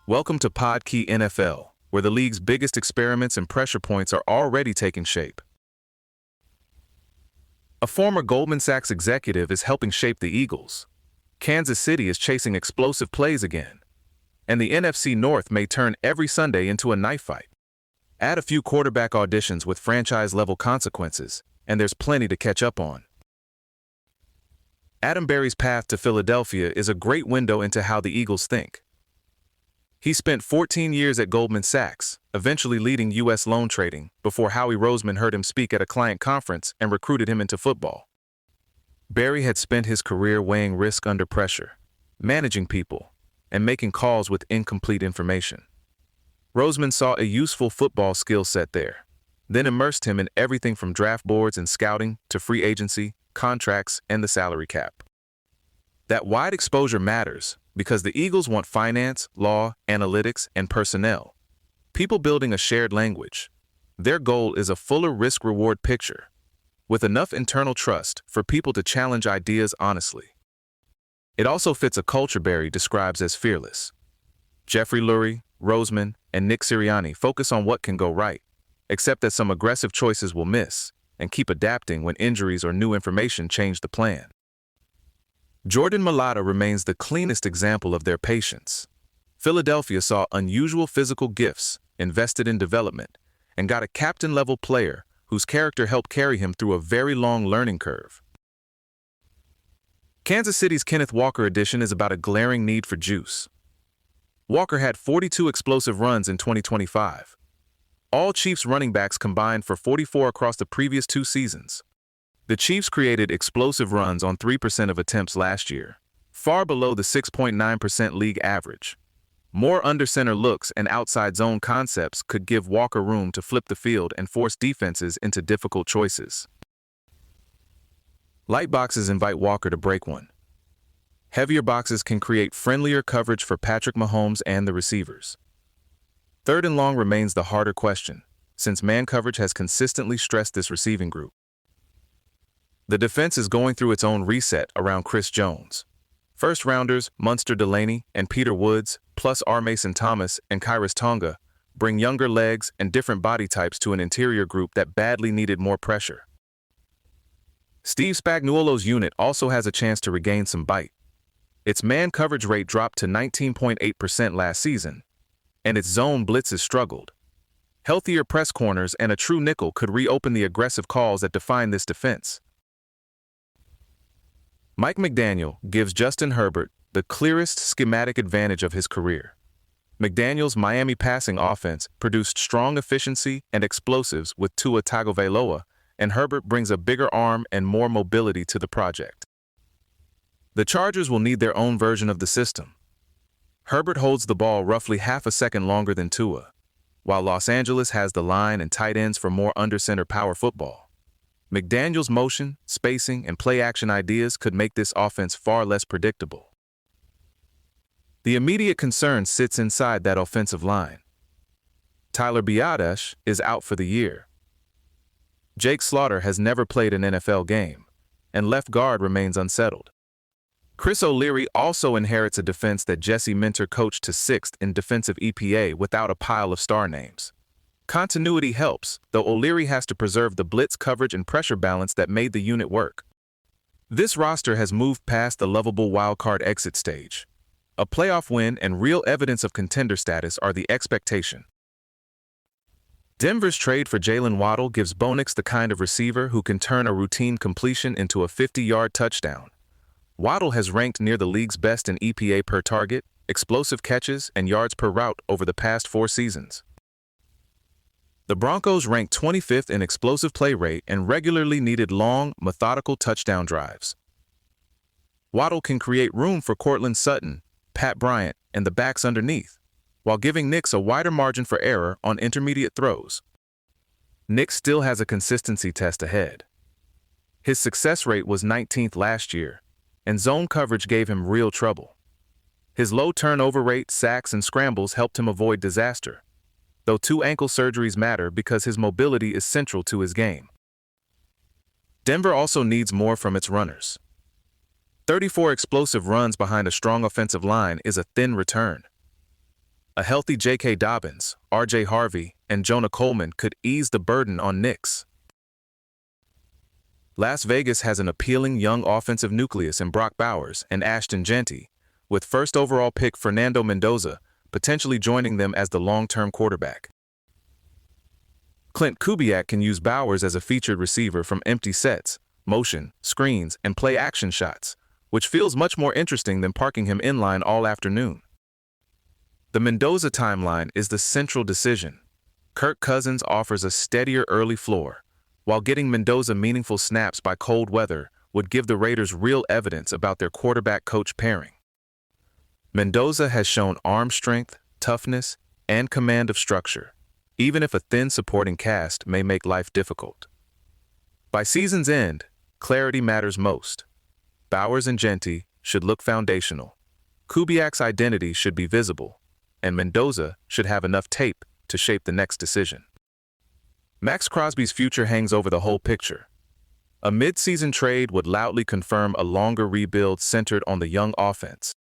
Welcome to Podkey NFL, where the league's biggest experiments and pressure points are already taking shape. A former Goldman Sachs executive is helping shape the Eagles. Kansas City is chasing explosive plays again. And the NFC North may turn every Sunday into a knife fight. Add a few quarterback auditions with franchise-level consequences, and there's plenty to catch up on. Adam Berry's path to Philadelphia is a great window into how the Eagles think. He spent 14 years at Goldman Sachs, eventually leading U.S. loan trading, before Howie Roseman heard him speak at a client conference and recruited him into football. Berry had spent his career weighing risk under pressure, managing people, and making calls with incomplete information. Roseman saw a useful football skill set there, then immersed him in everything from draft boards and scouting to free agency, contracts, and the salary cap. That wide exposure matters because the Eagles want finance, law, analytics, and personnel. People building a shared language. Their goal is a fuller risk-reward picture, with enough internal trust for people to challenge ideas honestly. It also fits a culture Berry describes as fearless. Jeffrey Lurie, Roseman, and Nick Sirianni focus on what can go right, except that some aggressive choices will miss, and keep adapting when injuries or new information change the plan. Jordan Mailata remains the cleanest example of their patience. Philadelphia saw unusual physical gifts, invested in development, and got a captain-level player whose character helped carry him through a very long learning curve. Kansas City's Kenneth Walker addition is about a glaring need for juice. Walker had 42 explosive runs in 2025. All Chiefs running backs combined for 44 across the previous 2 seasons. The Chiefs created explosive runs on 3% of attempts last year, far below the 6.9% league average. More under-center looks and outside zone concepts could give Walker room to flip the field and force defenses into difficult choices. Light boxes invite Walker to break one. Heavier boxes can create friendlier coverage for Patrick Mahomes and the receivers. Third and long remains the harder question, since man coverage has consistently stressed this receiving group. The defense is going through its own reset around Chris Jones. First-rounders Munster Delaney and Peter Woods, plus R. Mason Thomas and Khyiris Tonga, bring younger legs and different body types to an interior group that badly needed more pressure. Steve Spagnuolo's unit also has a chance to regain some bite. Its man coverage rate dropped to 19.8% last season, and its zone blitzes struggled. Healthier press corners and a true nickel could reopen the aggressive calls that define this defense. Mike McDaniel gives Justin Herbert the clearest schematic advantage of his career. McDaniel's Miami passing offense produced strong efficiency and explosives with Tua Tagovailoa, and Herbert brings a bigger arm and more mobility to the project. The Chargers will need their own version of the system. Herbert holds the ball roughly half a second longer than Tua, while Los Angeles has the line and tight ends for more under-center power football. McDaniel's motion, spacing, and play-action ideas could make this offense far less predictable. The immediate concern sits inside that offensive line. Tyler Biadasz is out for the year. Jake Slaughter has never played an NFL game, and left guard remains unsettled. Chris O'Leary also inherits a defense that Jesse Minter coached to 6th in defensive EPA without a pile of star names. Continuity helps, though O'Leary has to preserve the blitz coverage and pressure balance that made the unit work. This roster has moved past the lovable wildcard exit stage. A playoff win and real evidence of contender status are the expectation. Denver's trade for Jalen Waddle gives Bo Nix the kind of receiver who can turn a routine completion into a 50-yard touchdown. Waddle has ranked near the league's best in EPA per target, explosive catches, and yards per route over the past 4 seasons. The Broncos ranked 25th in explosive play rate and regularly needed long, methodical touchdown drives. Waddle can create room for Courtland Sutton, Pat Bryant, and the backs underneath, while giving Nix a wider margin for error on intermediate throws. Nix still has a consistency test ahead. His success rate was 19th last year, and zone coverage gave him real trouble. His low turnover rate, sacks, and scrambles helped him avoid disaster, though 2 ankle surgeries matter because his mobility is central to his game. Denver also needs more from its runners. 34 explosive runs behind a strong offensive line is a thin return. A healthy J.K. Dobbins, R.J. Harvey, and Jonah Coleman could ease the burden on Knicks. Las Vegas has an appealing young offensive nucleus in Brock Bowers and Ashton Jeanty, with first overall pick Fernando Mendoza potentially joining them as the long-term quarterback. Clint Kubiak can use Bowers as a featured receiver from empty sets, motion, screens, and play-action shots, which feels much more interesting than parking him inline all afternoon. The Mendoza timeline is the central decision. Kirk Cousins offers a steadier early floor, while getting Mendoza meaningful snaps by cold weather would give the Raiders real evidence about their quarterback-coach pairing. Mendoza has shown arm strength, toughness, and command of structure, even if a thin supporting cast may make life difficult. By season's end, clarity matters most. Bowers and Jeanty should look foundational. Kubiak's identity should be visible, and Mendoza should have enough tape to shape the next decision. Max Crosby's future hangs over the whole picture. A mid-season trade would loudly confirm a longer rebuild centered on the young offense.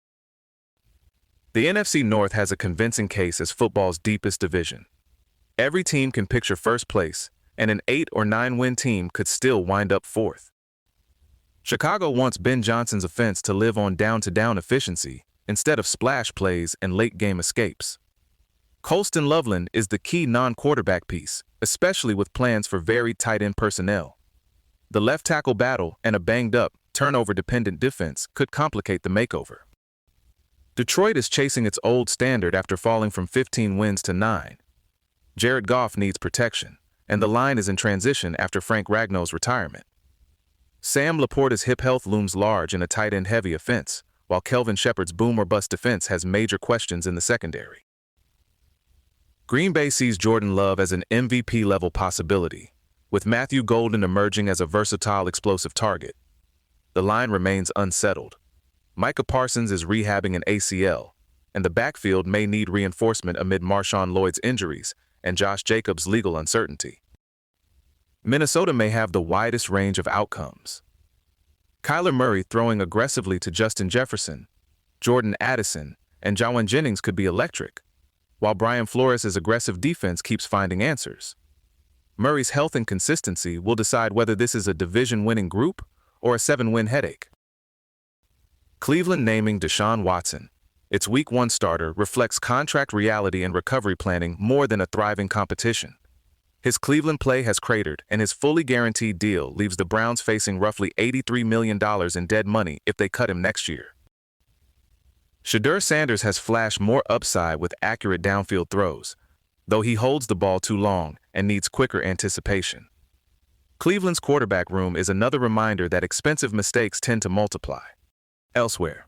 The NFC North has a convincing case as football's deepest division. Every team can picture first place, and an 8 or 9 win team could still wind up fourth. Chicago wants Ben Johnson's offense to live on down-to-down efficiency instead of splash plays and late-game escapes. Colston Loveland is the key non-quarterback piece, especially with plans for very tight end personnel. The left tackle battle and a banged-up, turnover-dependent defense could complicate the makeover. Detroit is chasing its old standard after falling from 15 wins to 9. Jared Goff needs protection, and the line is in transition after Frank Ragnow's retirement. Sam Laporta's hip health looms large in a tight end-heavy offense, while Kelvin Shepard's boom-or-bust defense has major questions in the secondary. Green Bay sees Jordan Love as an MVP-level possibility, with Matthew Golden emerging as a versatile, explosive target. The line remains unsettled. Micah Parsons is rehabbing an ACL, and the backfield may need reinforcement amid Marshawn Lloyd's injuries and Josh Jacobs' legal uncertainty. Minnesota may have the widest range of outcomes. Kyler Murray throwing aggressively to Justin Jefferson, Jordan Addison, and Jawan Jennings could be electric, while Brian Flores' aggressive defense keeps finding answers. Murray's health and consistency will decide whether this is a division-winning group or a 7-win headache. Cleveland naming Deshaun Watson, its Week 1 starter, reflects contract reality and recovery planning more than a thriving competition. His Cleveland play has cratered, and his fully guaranteed deal leaves the Browns facing roughly $83 million in dead money if they cut him next year. Shedeur Sanders has flashed more upside with accurate downfield throws, though he holds the ball too long and needs quicker anticipation. Cleveland's quarterback room is another reminder that expensive mistakes tend to multiply. Elsewhere,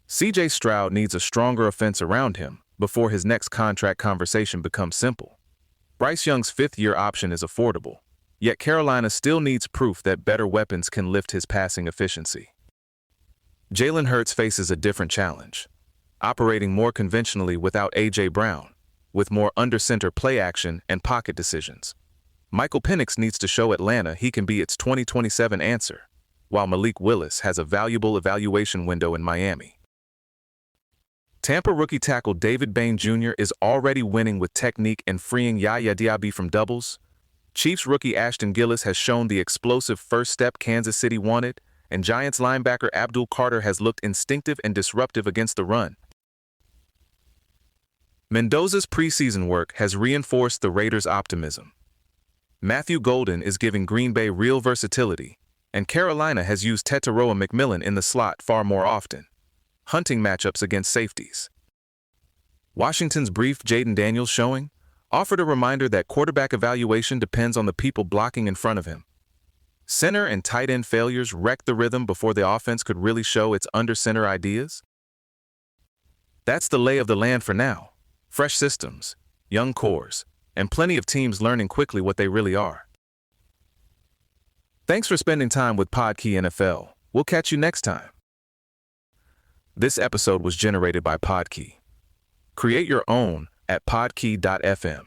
C.J. Stroud needs a stronger offense around him before his next contract conversation becomes simple. Bryce Young's 5th-year option is affordable, yet Carolina still needs proof that better weapons can lift his passing efficiency. Jalen Hurts faces a different challenge, operating more conventionally without A.J. Brown, with more under-center play action and pocket decisions. Michael Penix needs to show Atlanta he can be its 2027 answer, while Malik Willis has a valuable evaluation window in Miami. Tampa rookie tackle David Bain Jr. is already winning with technique and freeing Yaya Diaby from doubles. Chiefs rookie Ashton Gillis has shown the explosive first step Kansas City wanted, and Giants linebacker Abdul Carter has looked instinctive and disruptive against the run. Mendoza's preseason work has reinforced the Raiders' optimism. Matthew Golden is giving Green Bay real versatility, and Carolina has used Tetaroa McMillan in the slot far more often, hunting matchups against safeties. Washington's brief Jaden Daniels showing offered a reminder that quarterback evaluation depends on the people blocking in front of him. Center and tight end failures wrecked the rhythm before the offense could really show its under-center ideas. That's the lay of the land for now. Fresh systems, young cores, and plenty of teams learning quickly what they really are. Thanks for spending time with Podkey NFL. We'll catch you next time. This episode was generated by Podkey. Create your own at podkey.fm.